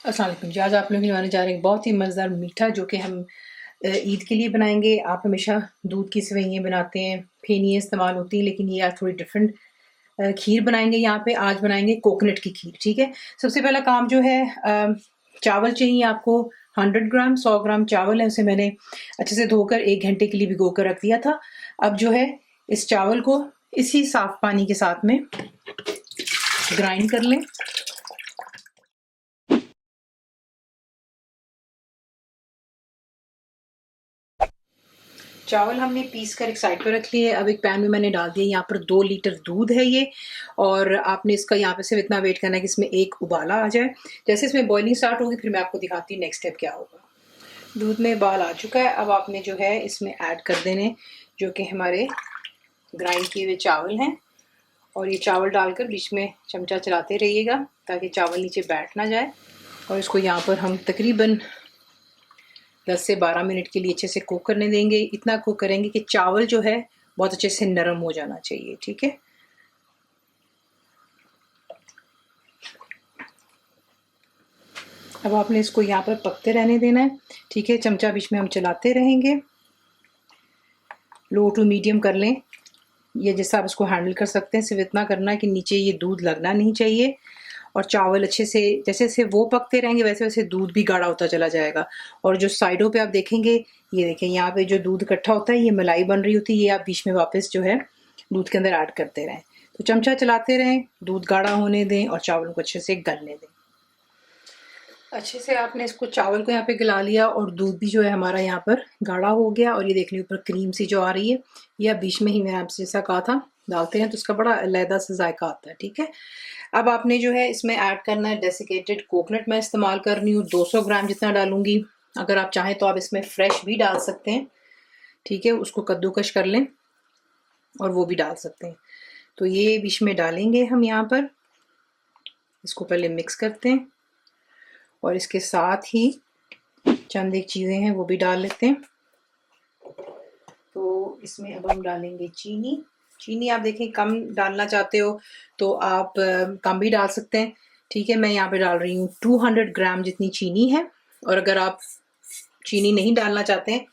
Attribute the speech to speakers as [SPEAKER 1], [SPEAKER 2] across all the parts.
[SPEAKER 1] अस्सलाम वालेकुम जी। आज आप लोग बनाने जा रहे हैं बहुत ही मज़ेदार मीठा, जो कि हम ईद के लिए बनाएंगे। आप हमेशा दूध की सेवइयाँ बनाते हैं, फेनियाँ इस्तेमाल होती हैं, लेकिन ये आज थोड़ी डिफरेंट खीर बनाएंगे। यहाँ पे आज बनाएंगे कोकोनट की खीर। ठीक है, सबसे पहला काम जो है, चावल चाहिए आपको 100 ग्राम। 100 ग्राम चावल है, उसे मैंने अच्छे से धोकर 1 घंटे के लिए भिगो कर रख दिया था। अब जो है, इस चावल को इसी साफ पानी के साथ में ग्राइंड कर लें। चावल हमने पीस कर एक साइड पर रख लिए। अब एक पैन में मैंने डाल दिया, यहाँ पर 2 लीटर दूध है ये, और आपने इसका यहाँ पे सिर्फ इतना वेट करना है कि इसमें एक उबाला आ जाए। जैसे इसमें बॉइलिंग स्टार्ट होगी, फिर मैं आपको दिखाती हूँ नेक्स्ट स्टेप क्या होगा। दूध में उबाल आ चुका है। अब आपने जो है इसमें ऐड कर देने जो कि हमारे ग्राइंड किए हुए चावल हैं, और ये चावल डालकर बीच में चमचा चलाते रहिएगा ताकि चावल नीचे बैठ ना जाए। और इसको यहाँ पर हम तकरीबन 10 से 12 मिनट के लिए अच्छे से कुक करने देंगे। इतना कुक करेंगे कि चावल जो है बहुत अच्छे से नरम हो जाना चाहिए। ठीक है, अब आपने इसको यहाँ पर पकते रहने देना है। ठीक है, चमचा बीच में हम चलाते रहेंगे। लो टू मीडियम कर लें, ये जैसा आप इसको हैंडल कर सकते हैं। सिर्फ इतना करना है कि नीचे ये दूध लगना नहीं चाहिए, और चावल अच्छे से जैसे जैसे वो पकते रहेंगे वैसे वैसे दूध भी गाढ़ा होता चला जाएगा। और जो साइडों पे आप देखेंगे, ये देखें यहाँ पे जो दूध इकट्ठा होता है, ये मलाई बन रही होती है। ये आप बीच में वापस जो है दूध के अंदर ऐड करते रहें। तो चमचा चलाते रहें, दूध गाढ़ा होने दें और चावलों को अच्छे से गलने दें। अच्छे से आपने इसको चावल को यहाँ पे गला लिया, और दूध भी जो है हमारा यहाँ पर गाढ़ा हो गया। और ये देख लीजिए ऊपर क्रीम सी जो आ रही है, ये आप बीच में ही मैंने आपसे जैसा कहा था डालते हैं तो उसका बड़ा अलहदा सा जायका आता है। ठीक है, अब आपने जो है इसमें ऐड करना है डेसिकेटेड कोकोनट। मैं इस्तेमाल कर रही हूँ 200 ग्राम जितना डालूंगी। अगर आप चाहें तो आप इसमें फ्रेश भी डाल सकते हैं। ठीक है, उसको कद्दूकश कर लें और वो भी डाल सकते हैं। तो ये बीच में डालेंगे हम यहाँ पर। इसको पहले मिक्स करते हैं, और इसके साथ ही चंद एक चीज़ें हैं वो भी डाल लेते हैं। तो इसमें अब हम डालेंगे चीनी। चीनी आप देखें, कम डालना चाहते हो तो आप कम भी डाल सकते हैं। ठीक है, मैं यहाँ पे डाल रही हूँ 200 ग्राम जितनी चीनी है। और अगर आप चीनी नहीं डालना चाहते हैं,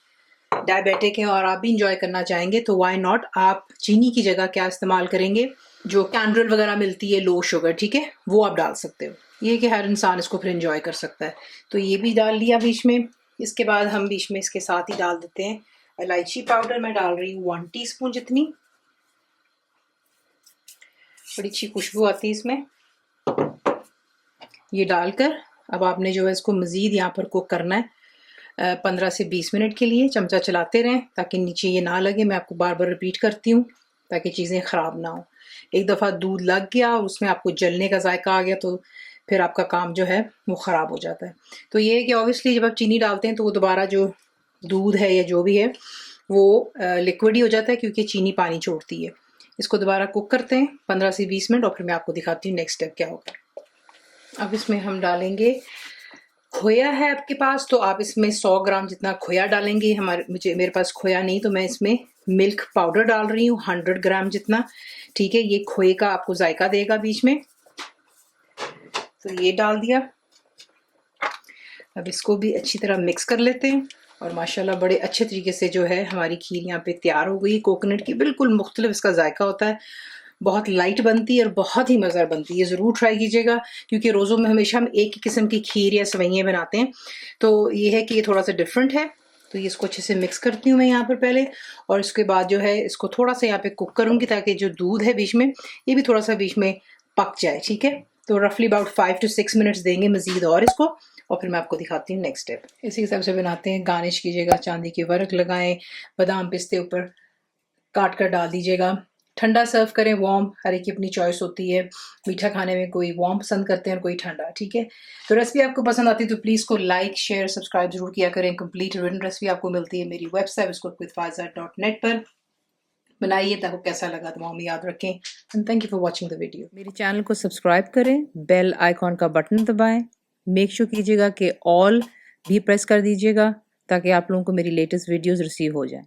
[SPEAKER 1] डायबिटिक है और आप भी इंजॉय करना चाहेंगे, तो वाई नॉट, आप चीनी की जगह क्या इस्तेमाल करेंगे, जो कैंड्रिल वगैरह मिलती है लो शुगर, ठीक है, वो आप डाल सकते हो। ये कि हर इंसान इसको फिर इंजॉय कर सकता है। तो ये भी डाल लिया बीच में। इसके बाद हम बीच में इसके साथ ही डाल देते हैं इलायची पाउडर। मैं डाल रही हूँ 1 टीस्पून जितनी। बड़ी अच्छी खुशबू आती है इसमें। ये डालकर अब आपने जो है इसको मज़ीद यहाँ पर कुक करना है 15 से 20 मिनट के लिए। चमचा चलाते रहें ताकि नीचे ये ना लगे। मैं आपको बार बार रिपीट करती हूँ ताकि चीज़ें ख़राब ना हो। एक दफ़ा दूध लग गया और उसमें आपको जलने का जायका आ गया तो फिर आपका काम जो है वो ख़राब हो जाता है। तो ये है कि ऑब्वियसली जब आप चीनी डालते हैं तो वो दोबारा जो दूध है या जो भी है वो लिक्विड ही हो जाता है, क्योंकि चीनी पानी छोड़ती है। इसको दोबारा कुक करते हैं 15 से 20 मिनट, और फिर मैं आपको दिखाती हूँ नेक्स्ट स्टेप क्या होगा। अब इसमें हम डालेंगे खोया। है आपके पास तो आप इसमें 100 ग्राम जितना खोया डालेंगे। मेरे पास खोया नहीं, तो मैं इसमें मिल्क पाउडर डाल रही हूँ 100 ग्राम जितना। ठीक है, ये खोए का आपको जायका देगा बीच में। तो ये डाल दिया। अब इसको भी अच्छी तरह मिक्स कर लेते हैं, और माशाल्लाह बड़े अच्छे तरीके से जो है हमारी खीर यहाँ पे तैयार हो गई। कोकोनट की बिल्कुल मुख्तलिफ इसका जायका होता है, बहुत लाइट बनती है और बहुत ही मज़ेदार बनती है। ज़रूर ट्राई कीजिएगा, क्योंकि रोज़ों में हमेशा हम एक ही किस्म की खीर या सेवइयाँ बनाते हैं, तो ये है कि ये थोड़ा सा डिफरेंट है। तो ये इसको अच्छे से मिक्स करती हूँ मैं यहाँ पर पहले, और उसके बाद जो है इसको थोड़ा सा यहाँ पे कुक करूँगी ताकि जो दूध है बीच में, ये भी थोड़ा सा बीच में पक जाए। ठीक है, तो रफली अबाउट 5 to 6 मिनट्स देंगे मज़ीद और इसको, और फिर मैं आपको दिखाती हूँ नेक्स्ट स्टेप। इसी हिसाब से बनाते हैं। गार्निश कीजिएगा, चांदी के वर्क लगाएं, बादाम पिस्ते ऊपर काट कर डाल दीजिएगा। ठंडा सर्व करें, वार्म, हर एक की अपनी चॉइस होती है। मीठा खाने में कोई वार्म पसंद करते हैं और कोई ठंडा। ठीक है, तो रेसिपी आपको पसंद आती है तो प्लीज़ को लाइक शेयर सब्सक्राइब जरूर किया करें। कंप्लीट रिटन रेसिपी आपको मिलती है मेरी वेबसाइट cookWithFaiza.net पर। बनाइए, ताकि कैसा लगा तो में याद रखें। And thank you for watching the video. मेरे चैनल को सब्सक्राइब करें, बेल आइकॉन का बटन दबाएं, मेक श्योर कीजिएगा कि ऑल भी प्रेस कर दीजिएगा ताकि आप लोगों को मेरी लेटेस्ट वीडियोस रिसीव हो जाएं।